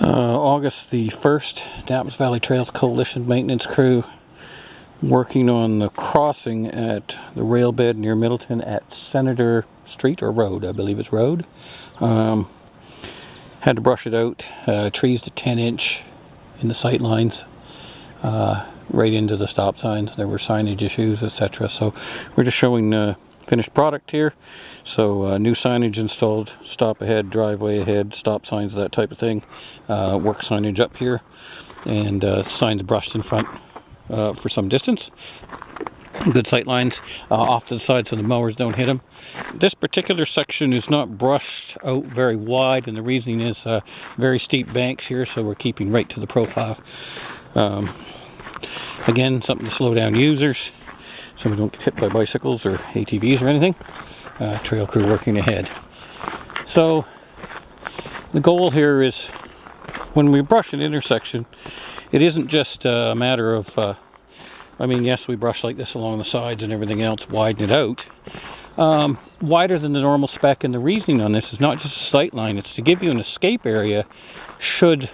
August the 1st, Dapples Valley Trails Coalition maintenance crew working on the crossing at the rail bed near Middleton at Senator Street, or Road, I believe it's Road. Had to brush it out, trees to 10-inch in the sight lines, right into the stop signs. There were signage issues, etc. So we're just showing finished product here. So new signage installed, stop ahead, driveway ahead, stop signs, that type of thing. Work signage up here, and signs brushed in front for some distance. Good sight lines off to the side so the mowers don't hit them. This particular section is not brushed out very wide, and the reason is very steep banks here, so we're keeping right to the profile. Again, something to slow down users so we don't get hit by bicycles or ATVs or anything. Trail crew working ahead. So the goal here is, when we brush an intersection, it isn't just a matter of I mean, yes, we brush like this along the sides and everything else, widen it out wider than the normal spec. And the reasoning on this is not just a sight line, it's to give you an escape area should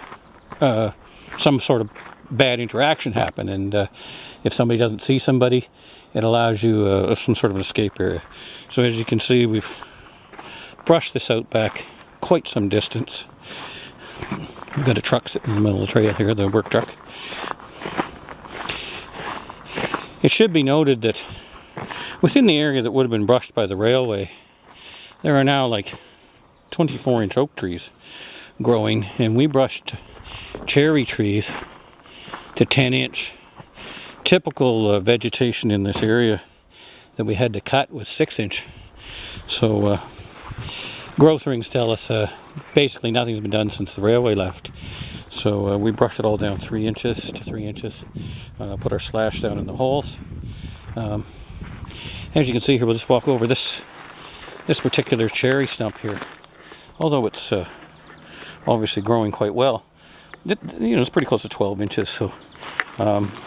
some sort of bad interaction happen. And if somebody doesn't see somebody, it allows you some sort of an escape area. So as you can see, we've brushed this out back quite some distance. We've got a truck sitting in the middle of the trail here, the work truck. It should be noted that within the area that would have been brushed by the railway, there are now like 24-inch oak trees growing, and we brushed cherry trees to 10-inch. Typical vegetation in this area that we had to cut was 6-inch. So growth rings tell us basically nothing's been done since the railway left. So we brushed it all down 3 inches to 3 inches, put our slash down in the holes. As you can see here, we'll just walk over this particular cherry stump here. Although it's obviously growing quite well, it's pretty close to 12 inches, so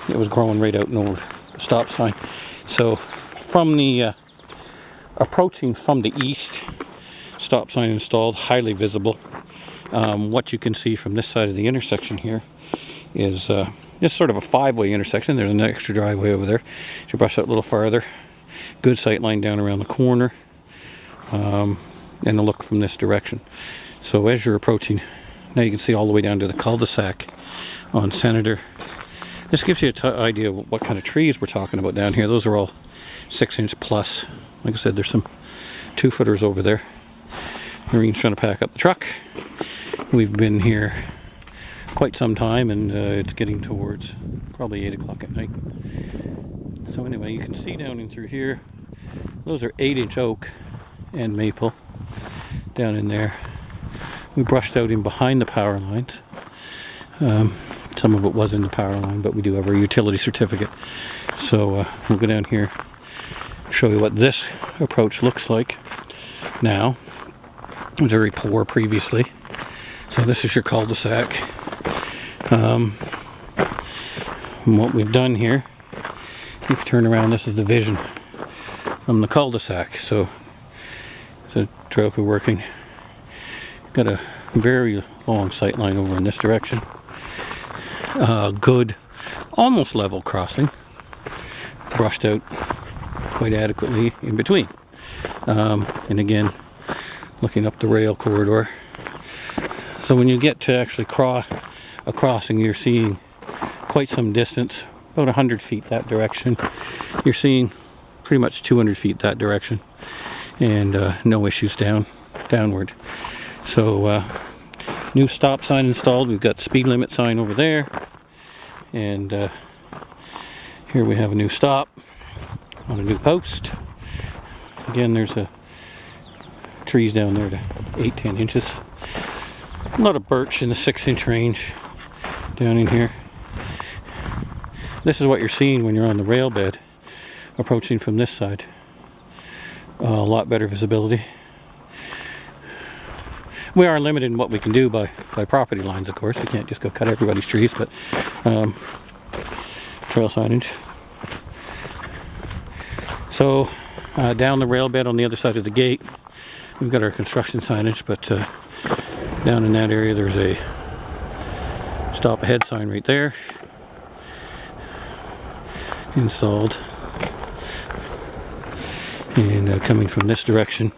it was growing right out and over the stop sign. So from the approaching from the east, stop sign installed, highly visible. What you can see from this side of the intersection here is it's sort of a 5-way intersection. There's an extra driveway over there. You brush that a little farther. Good sight line down around the corner, and a look from this direction. So as you're approaching, now you can see all the way down to the cul-de-sac on Senator. This gives you an idea of what kind of trees we're talking about down here. Those are all 6-inch plus. Like I said, there's some 2-footers over there. Marine's trying to pack up the truck. We've been here quite some time, and it's getting towards probably 8 o'clock at night. So anyway, you can see down in through here, those are 8-inch oak and maple down in there. We brushed out in behind the power lines. Some of it was in the power line, but we do have our utility certificate. So we'll go down here, show you what this approach looks like now. It was very poor previously. So this is your cul-de-sac. What we've done here, if you turn around, this is the vision from the cul-de-sac. So it's a trail crew working. Got a very long sight line over in this direction. Good, almost level crossing. Brushed out quite adequately in between. And again, looking up the rail corridor. So when you get to actually cross a crossing, you're seeing quite some distance, about 100 feet that direction. You're seeing pretty much 200 feet that direction, and no issues downward. So new stop sign installed. We've got speed limit sign over there, and here we have a new stop on a new post. Again, there's trees down there to 8-10 inches. A lot of birch in the 6-inch range down in here. This is what you're seeing when you're on the rail bed approaching from this side. A lot better visibility. We are limited in what we can do by property lines, of course. We can't just go cut everybody's trees, but trail signage. So down the rail bed on the other side of the gate, we've got our construction signage, but down in that area there's a stop ahead sign right there, installed. And coming from this direction,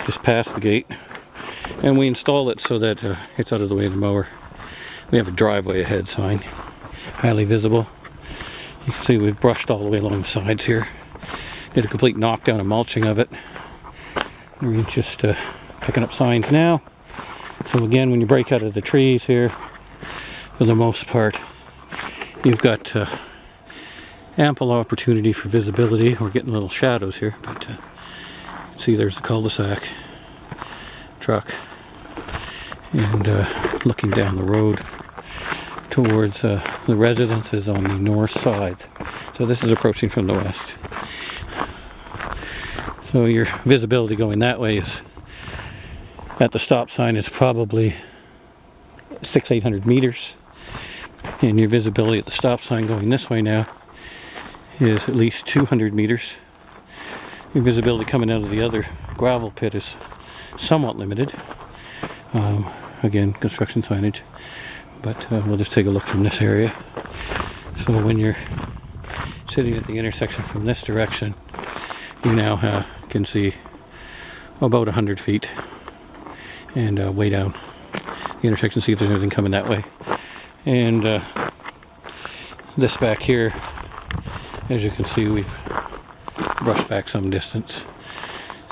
just past the gate, and we install it so that it's out of the way of the mower. We have a driveway ahead sign, highly visible. You can see we've brushed all the way along the sides here. Did a complete knockdown and mulching of it. We're just picking up signs now. So again, when you break out of the trees here, for the most part, you've got ample opportunity for visibility. We're getting little shadows here, but see, there's the cul-de-sac truck, and looking down the road towards the residences on the north side. So this is approaching from the west. So your visibility going that way is, at the stop sign, is probably 600-800 meters, and your visibility at the stop sign going this way now is at least 200 meters. Your visibility coming out of the other gravel pit is somewhat limited. Again, construction signage, but we'll just take a look from this area. So when you're sitting at the intersection from this direction, you now can see about 100 feet, and way down the intersection, see if there's anything coming that way. And this back here, as you can see, we've brushed back some distance.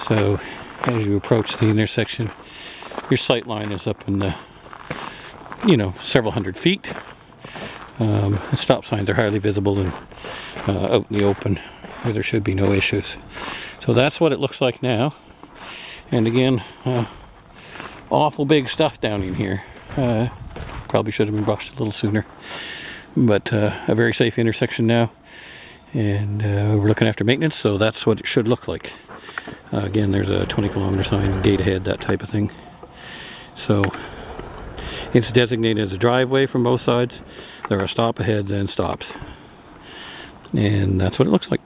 So as you approach the intersection, your sight line is up in the, several hundred feet. The stop signs are highly visible and out in the open, where there should be no issues. So that's what it looks like now. And again, awful big stuff down in here. Probably should have been brushed a little sooner. But a very safe intersection now. And we're looking after maintenance, so that's what it should look like. Again, there's a 20-kilometer sign, gate ahead, that type of thing. So it's designated as a driveway from both sides. There are stop aheads and stops. And that's what it looks like.